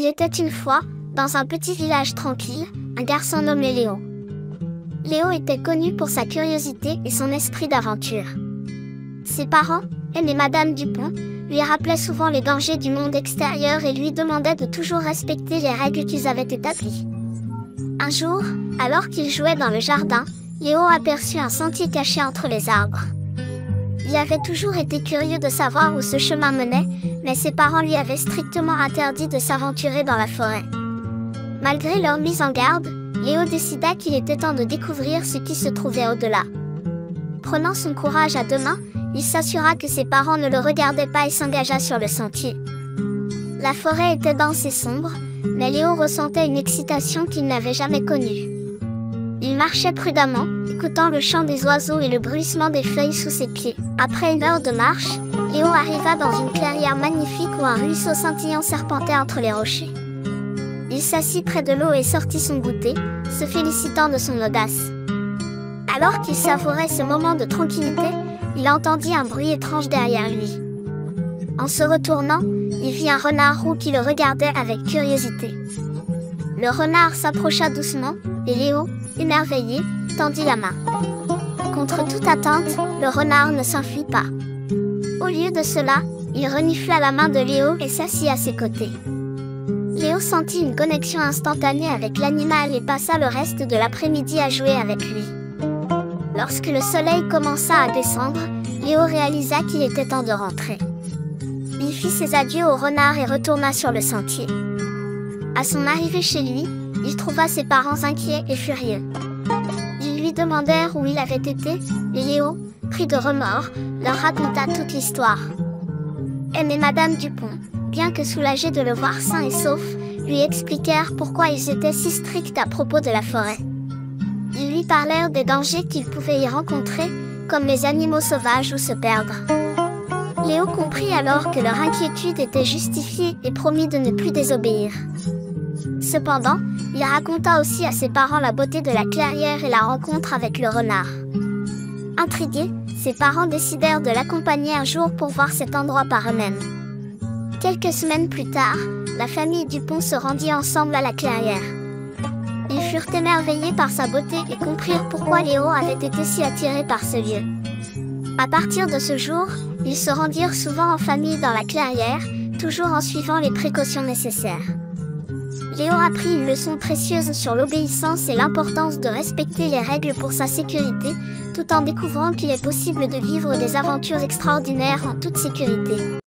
Il était une fois, dans un petit village tranquille, un garçon nommé Léo. Léo était connu pour sa curiosité et son esprit d'aventure. Ses parents, aimaient Madame Dupont, lui rappelaient souvent les dangers du monde extérieur et lui demandaient de toujours respecter les règles qu'ils avaient établies. Un jour, alors qu'il jouait dans le jardin, Léo aperçut un sentier caché entre les arbres. Il avait toujours été curieux de savoir où ce chemin menait, mais ses parents lui avaient strictement interdit de s'aventurer dans la forêt. Malgré leur mise en garde, Léo décida qu'il était temps de découvrir ce qui se trouvait au-delà. Prenant son courage à deux mains, il s'assura que ses parents ne le regardaient pas et s'engagea sur le sentier. La forêt était dense et sombre, mais Léo ressentait une excitation qu'il n'avait jamais connue. Il marchait prudemment, écoutant le chant des oiseaux et le bruissement des feuilles sous ses pieds. Après une heure de marche, Léo arriva dans une clairière magnifique où un ruisseau scintillant serpentait entre les rochers. Il s'assit près de l'eau et sortit son goûter, se félicitant de son audace. Alors qu'il savourait ce moment de tranquillité, il entendit un bruit étrange derrière lui. En se retournant, il vit un renard roux qui le regardait avec curiosité. Le renard s'approcha doucement, et Léo, émerveillé, tendit la main. Contre toute attente, le renard ne s'enfuit pas. Au lieu de cela, il renifla la main de Léo et s'assit à ses côtés. Léo sentit une connexion instantanée avec l'animal et passa le reste de l'après-midi à jouer avec lui. Lorsque le soleil commença à descendre, Léo réalisa qu'il était temps de rentrer. Il fit ses adieux au renard et retourna sur le sentier. À son arrivée chez lui, il trouva ses parents inquiets et furieux. Ils lui demandèrent où il avait été, et Léo, pris de remords, leur raconta toute l'histoire. Mais Madame Dupont, bien que soulagée de le voir sain et sauf, lui expliquèrent pourquoi ils étaient si stricts à propos de la forêt. Ils lui parlèrent des dangers qu'il pouvait y rencontrer, comme les animaux sauvages ou se perdre. Léo comprit alors que leur inquiétude était justifiée et promit de ne plus désobéir. Cependant, il raconta aussi à ses parents la beauté de la clairière et la rencontre avec le renard. Intrigués, ses parents décidèrent de l'accompagner un jour pour voir cet endroit par eux-mêmes. Quelques semaines plus tard, la famille Dupont se rendit ensemble à la clairière. Ils furent émerveillés par sa beauté et comprirent pourquoi Léo avait été si attiré par ce lieu. À partir de ce jour, ils se rendirent souvent en famille dans la clairière, toujours en suivant les précautions nécessaires. Léo apprit une leçon précieuse sur l'obéissance et l'importance de respecter les règles pour sa sécurité, tout en découvrant qu'il est possible de vivre des aventures extraordinaires en toute sécurité.